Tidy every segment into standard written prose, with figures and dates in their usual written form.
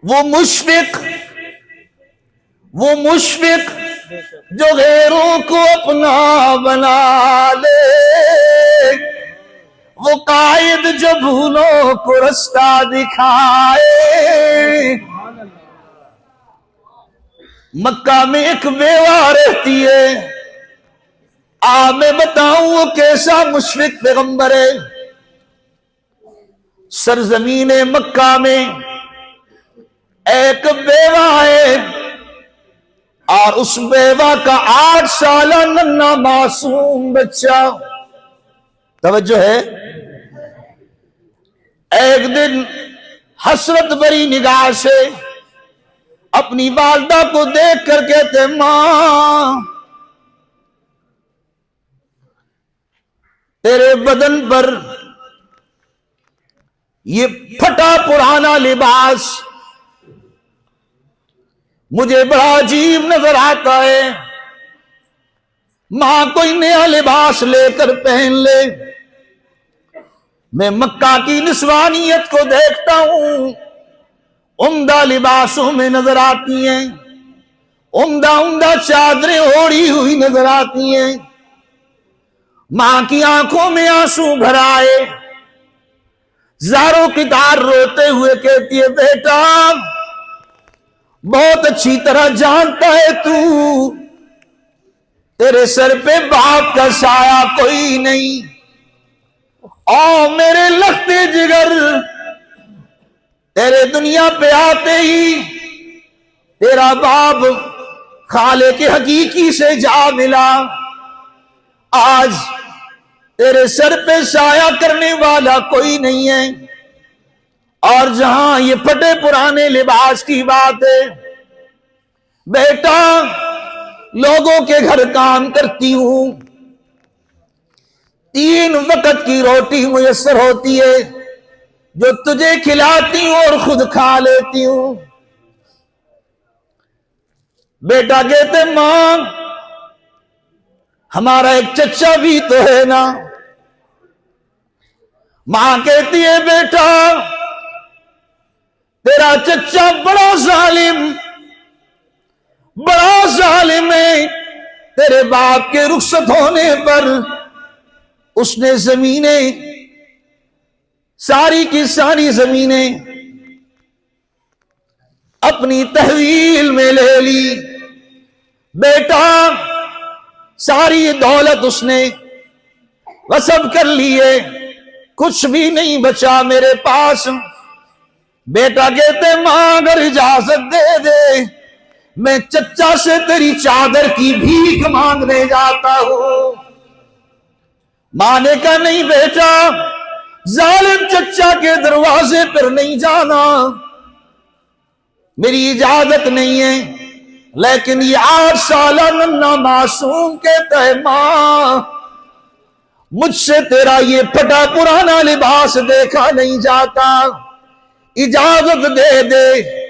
वो मुशफिक वो मुशफिक जो गैरों को अपना बना ले, वो कायद जो भूलों को रास्ता दिखाए। मक्का में एक बेवा रहती है, मैं बताऊं वो कैसा मुशफिक पैगंबर है। सरजमीने मक्का में एक बेवा है और उस बेवा का 8 साल नन्हा मासूम बच्चा, तवज्जो है, एक दिन हसरत भरी निगाह से अपनी वालदा को देख कर कहते, मां तेरे बदन पर ये फटा पुराना लिबास मुझे बड़ा अजीब नजर आता है। मां कोई नया लिबास लेकर पहन ले। मैं मक्का की निस्वानियत को देखता हूं, उम्दा लिबासों में नजर आती हैं, उम्दा उम्दा चादरें ओढ़ी हुई नजर आती हैं। मां की आंखों में आंसू भर आए, ज़ारों की तार रोते हुए कहती है, बेटा बहुत अच्छी तरह जानता है तू, तेरे सर पे बाप का साया कोई नहीं। और मेरे लगते जिगर तेरे दुनिया पे आते ही तेरा बाप खाले के हकीकी से जा मिला। आज तेरे सर पे साया करने वाला कोई नहीं है। और जहां ये फटे पुराने लिबास की बात है, बेटा लोगों के घर काम करती हूं, 3 वक्त की रोटी मुयस्सर होती है जो तुझे खिलाती हूं और खुद खा लेती हूं। बेटा कहते, मां हमारा एक चच्चा भी तो है ना। मां कहती है, बेटा तेरा चच्चा बड़ा जालिम है। तेरे बाप के रुखसत होने पर उसने जमीनें, सारी की सारी जमीनें अपनी तहवील में ले ली। बेटा सारी दौलत उसने वसब कर ली है, कुछ भी नहीं बचा मेरे पास। बेटा कहते, मां अगर इजाजत दे दे, मैं चच्चा से तेरी चादर की भीख मांगने जाता हूं। मां ने कहा, नहीं बेटा, जालिम चच्चा के दरवाजे पर नहीं जाना, मेरी इजाजत नहीं है। लेकिन ये 8 साल नन्हा मासूम कहता है, मां मुझसे तेरा ये फटा पुराना लिबास देखा नहीं जाता, इजाजत दे दे।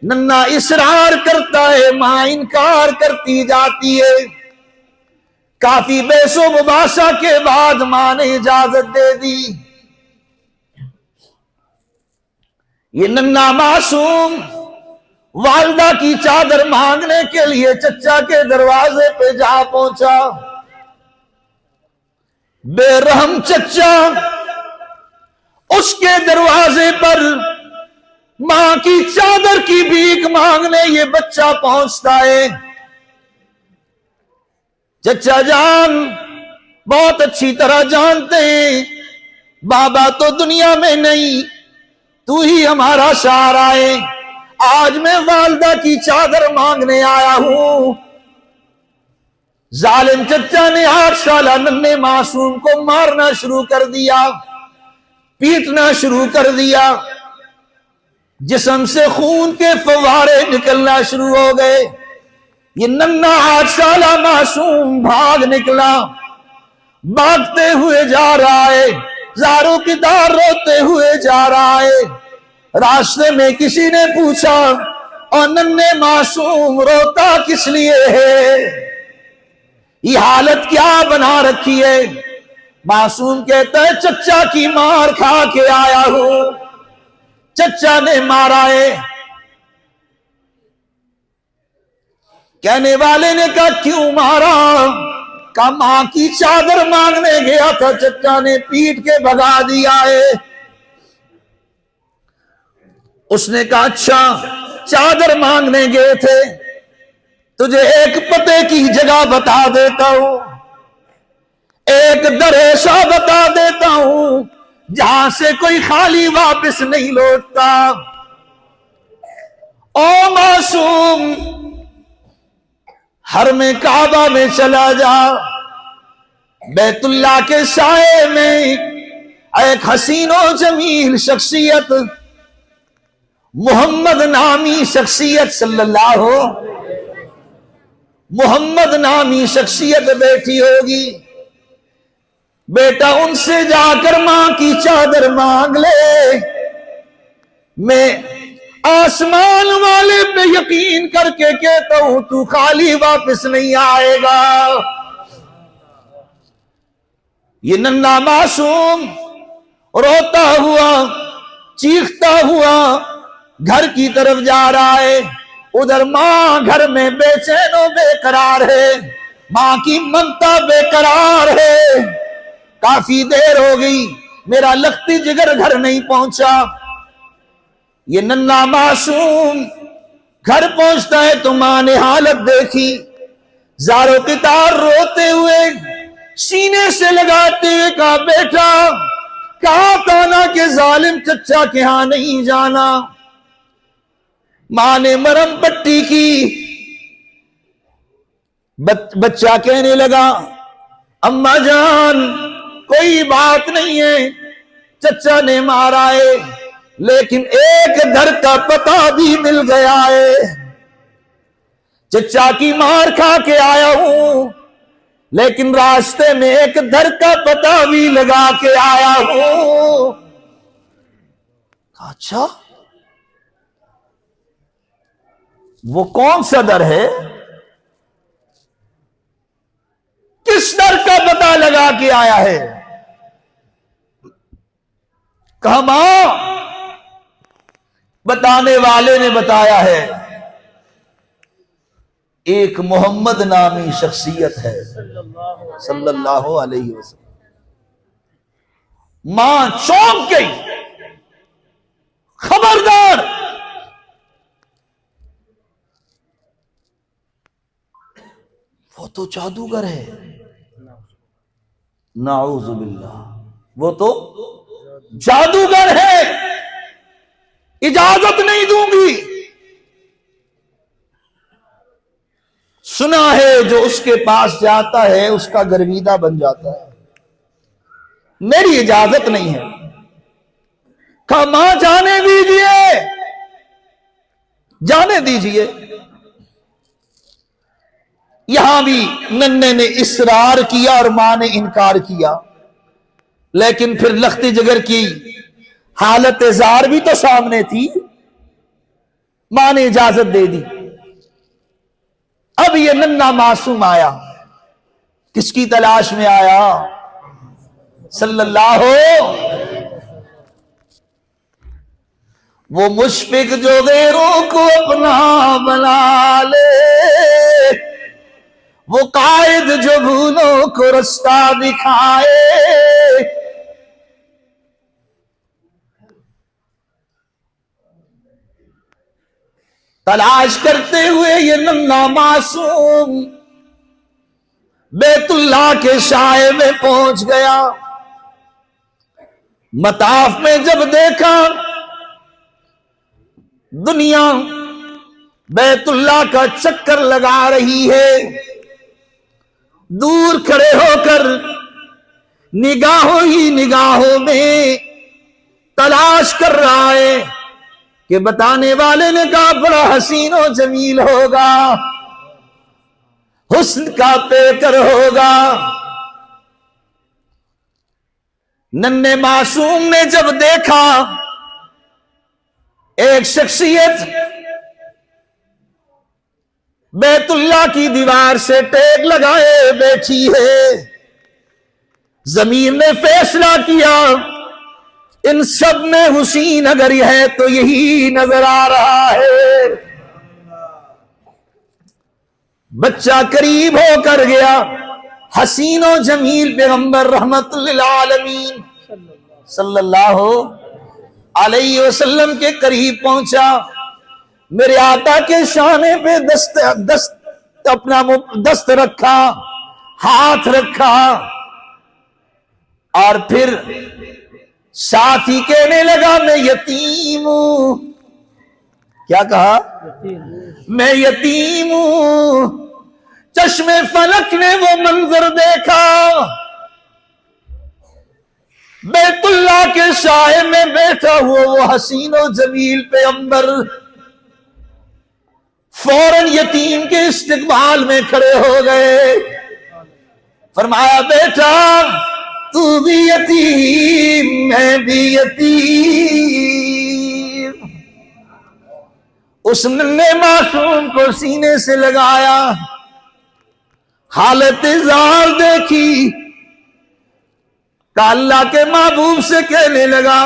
नन्हा इसरार करता है, मां इनकार करती जाती है। काफी बहसो मुबासा के बाद मां ने इजाजत दे दी। ये नन्हा मासूम वालदा की चादर मांगने के लिए चच्चा के दरवाजे पे जा पहुंचा। बेरहम चच्चा उसके दरवाजे पर मां की चादर की भीख मांगने ये बच्चा पहुंचता है। चच्चा जान बहुत अच्छी तरह जानते हैं, बाबा तो दुनिया में नहीं, तू ही हमारा सहारा है। आज मैं वालदा की चादर मांगने आया हूं। जालिम चच्चा ने 8 साल नन्हे मासूम को मारना शुरू कर दिया, पीटना शुरू कर दिया। जिस्म से खून के फव्वारे निकलना शुरू हो गए। ये नन्हा 8 साल मासूम भाग निकला, भागते हुए जा रहा है, ज़ारों की तार रोते हुए जा रहा है। रास्ते में किसी ने पूछा, और नन्हे मासूम रोता किस लिए है, ये हालत क्या बना रखी है। मासूम कहता है, चच्चा की मार खा के आया हूं, चच्चा ने मारा है। कहने वाले ने कहा क्यों मारा? कहा मां की चादर मांगने गया था, चचा ने पीट के भगा दिया है। उसने कहा अच्छा चादर मांगने गए थे, तुझे एक पते की जगह बता देता हूं, एक दर ऐसा बता देता हूं जहां से कोई खाली वापस नहीं लौटता। ओ मासूम, हर में काबा में चला जा, बैतुल्लाह के साए में एक हसीनो जमील शख्सियत, मोहम्मद नामी शख्सियत सल्लल्लाहु, मोहम्मद नामी शख्सियत बैठी होगी। बेटा उनसे जाकर मां की चादर मांग ले, मैं आसमान वाले पे यकीन करके कहता हूं तू खाली वापस नहीं आएगा। ये नन्हा मासूम रोता हुआ चीखता हुआ घर की तरफ जा रहा है। उधर मां घर में बेचैन और बेकरार है, मां की ममता बेकरार है। काफी देर हो गई, मेरा लखती जिगर घर नहीं पहुंचा। ये नन्हा मासूम घर पहुंचता है तो मां ने हालत देखी, जारो की तार रोते हुए सीने से लगाते हुए कहा बेटा कहा था ना कि जालिम चचा के यहां नहीं जाना। मां ने मरहम पट्टी की। बच्चा कहने लगा अम्मा जान कोई बात नहीं है, चचा ने मारा है लेकिन एक घर का पता भी मिल गया है। चचा की मार खा के आया हूं लेकिन रास्ते में एक घर का पता भी लगा के आया हूं। अच्छा वो कौन सा दर है? किस दर का पता लगा के आया है? कहा मां बताने वाले ने बताया है एक मोहम्मद नामी शख्सियत है सल्लल्लाहु अलैहि वसल्लम। मां चौंक गई, खबरदार वो तो जादूगर है, नाउजुबिल्लाह वो तो जादूगर है, इजाजत नहीं दूंगी। सुना है जो उसके पास जाता है उसका गर्विदा बन जाता है, मेरी इजाजत नहीं है। कहा मां जाने दीजिए, जाने दीजिए। यहां भी नन्हे ने इसरार किया और मां ने इनकार किया, लेकिन फिर लखती जिगर की हालत जार भी तो सामने थी, मां ने इजाजत दे दी। अब ये नन्हा मासूम आया, किसकी तलाश में आया? सल्लल्लाहु। वो मुशफिक जो गैरों को अपना बना ले, वो कायद जो भूलों को रास्ता दिखाए। तलाश करते हुए ये नन्हा मासूम बैतुल्लाह के साए में पहुंच गया। मताफ में जब देखा दुनिया बैतुल्लाह का चक्कर लगा रही है, दूर खड़े होकर निगाहों ही निगाहों में तलाश कर रहा है कि बताने वाले ने कहा बड़ा हसीन और जमील होगा, हुस्न का पेकर होगा। नन्हे मासूम ने जब देखा एक शख्सियत बैतुल्लाह की दीवार से टेक लगाए बैठी है, जमीन ने फैसला किया इन सब में हुसीन अगर है तो यही नजर आ रहा है। बच्चा करीब होकर गया, हसीनो जमील पैगंबर रहमतुल आलमीन सल्लल्लाहु अलैहि वसल्लम के करीब पहुंचा। मेरे आका के शाने पे अपना दस्त रखा, हाथ रखा, और फिर साथ ही कहने लगा मैं यतीम हूं। क्या कहा? मैं यतीम हूं। चश्मे फलक ने वो मंजर देखा, बैतुल्लाह के साए में बैठा हुआ वो हसीनो जमील पैगंबर फौरन यतीम के इस्तिकबाल में खड़े हो गए। फरमाया बेटा तू भी यतीम, मैं भी यतीम। उस नन्हे मासूम को सीने से लगाया, हालत ज़ार देखी, का अल्लाह के महबूब से कहने लगा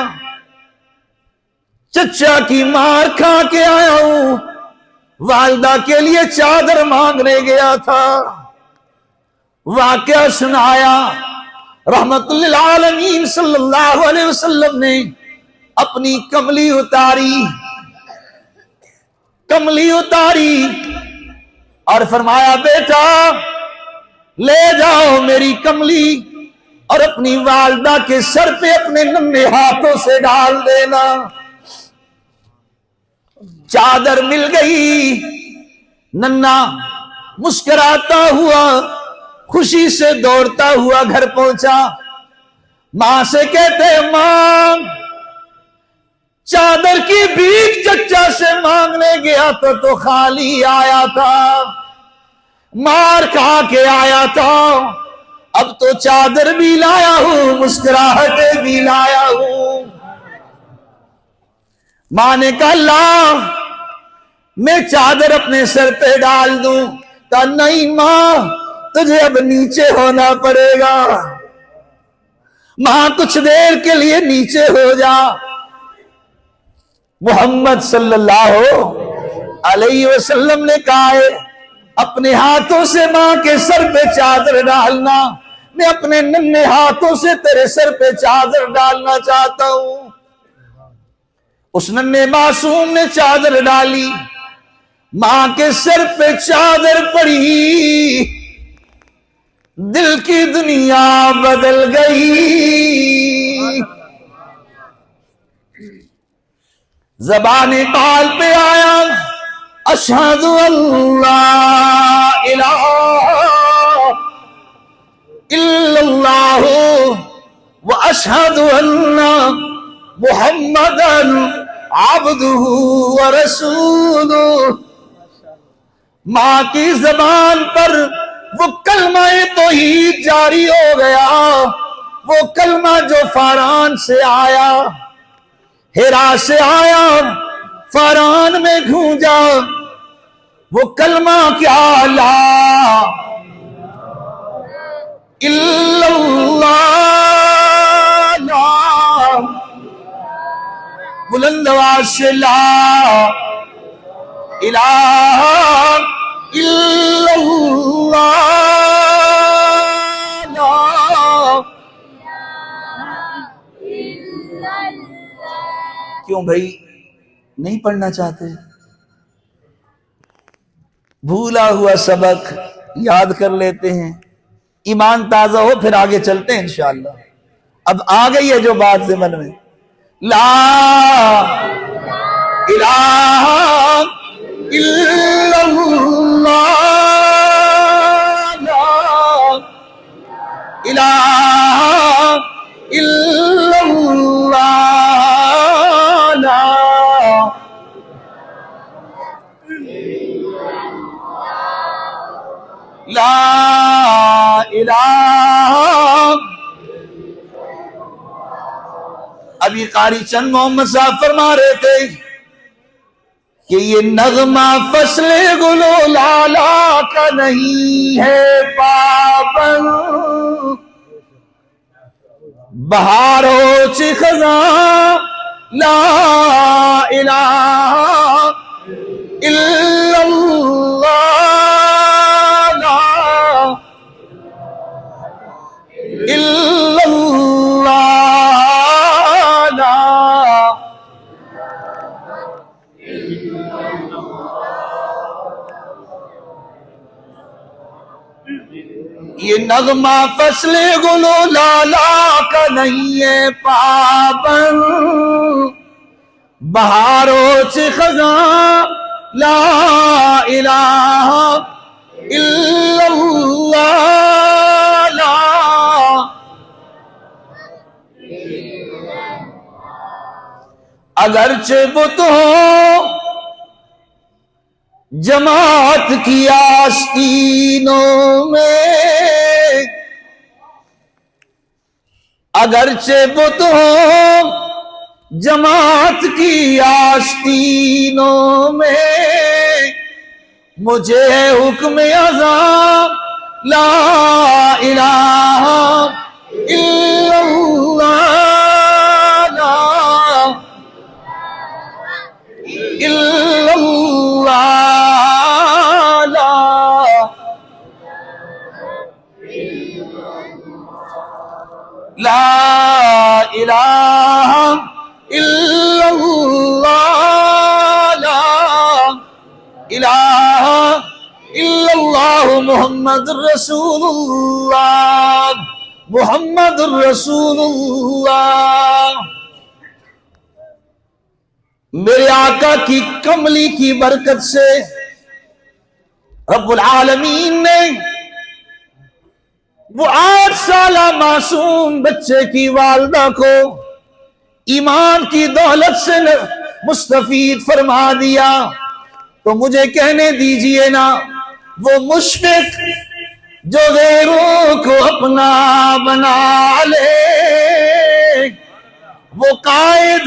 चचा की मार खा के आया हूं, वालिदा के लिए चादर मांगने गया था। वाकया सुनाया। रहमतुल्लिल आलमीन सल्लल्लाहु अलैहि वसल्लम ने अपनी कमली उतारी और फरमाया बेटा ले जाओ मेरी कमली और अपनी वालिदा के सर पे अपने नन्हे हाथों से डाल देना। चादर मिल गई। नन्ना मुस्कुराता हुआ खुशी से दौड़ता हुआ घर पहुंचा। मां से कहते मां चादर की भीख चच्चा से मांगने गया तो खाली आया था, मार खा के आया था, अब तो चादर भी लाया हूं, मुस्कुराहटें भी लाया हूं। मां ने कहा ला मैं चादर अपने सर पे डाल दूं। कहा नहीं मां तुझे अब नीचे होना पड़ेगा। मां कुछ देर के लिए नीचे हो जा। मोहम्मद सल्लल्लाहु अलैहि वसल्लम ने कहा है अपने हाथों से मां के सर पे चादर डालना। मैं अपने नन्हे हाथों से तेरे सर पे चादर डालना चाहता हूं। उस नन्हे मासूम ने चादर डाली, मां के सर पे चादर पड़ी, दिल की दुनिया बदल गई। ज़बाने काल पे आया अशहदु अल्ला इलाहा इल्लल्लाहु व अशहदु अन्ना मुहम्मदन अब्दुहु व रसूलुहु। मां की जबान पर वो कलमा तौहीद जारी हो गया। वो कलमा जो फारान से आया, हिरा से आया, फारान में गूंजा। वो कलमा क्या ला इल्लल्लाह, बुलंद आवाज से ला इलाहा इल्लल्लाह। क्यों भाई नहीं पढ़ना चाहते? भूला हुआ सबक याद कर लेते हैं, ईमान ताजा हो फिर आगे चलते हैं इंशाअल्लाह। अब आ गई है जो बात ज़मन में, ला इलाहा इल्लल्लाह, ला इलाहा इल्लल्लाह, ला इलाहा। अभी कारी चंद मोहम्मद साहब फरमा रहे थे कि ये नगमा फसले गुलो लाला का नहीं है पाबंद, बहार हो चिखजा ला इलाहा इल्लल्लाह। ये नगमा फसले गुलो लाला का नहीं है पाबंद, बहारों से खजा ला इलाहा इल्लल्लाह ला। अगरचे बुत हो जमात की आस्तीनों में, अगरचे बुत हो जमात की आस्तीनों में, मुझे हुक्म अज़ा ला इलाहा इल्लल्लाह ला इल्लल्लाह ला ला इलाहा इल्लल्लाह ला इलाहा इल्लल्लाह मुहम्मदुर रसूलुल्लाह मुहम्मदुर रसूलुल्लाह। मेरे आका की कमली की बरकत से रब्बुल आलमीन ने वो 8 साल मासूम बच्चे की वालदा को ईमान की दौलत से मुस्तफीद फरमा दिया। तो मुझे कहने दीजिए ना, वो मुशफिक जो गैरों को अपना बना ले, वो कायद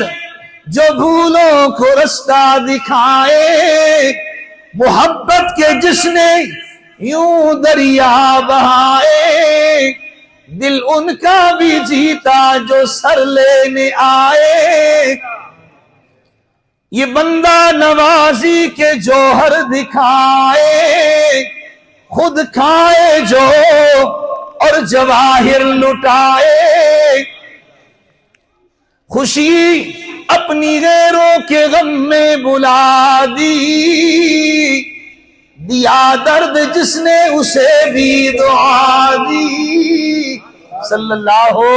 जो भूलों को रास्ता दिखाए, मोहब्बत के जिसने यूं दरिया बहाए, दिल उनका भी जीता जो सर लेने आए। ये बंदा नवाजी के जौहर दिखाए, खुद खाए जो और जवाहिर लुटाए, खुशी अपनी गैरों के गम में बुला दी, दिया दर्द जिसने उसे भी दुआ दी। सल्लल्लाहु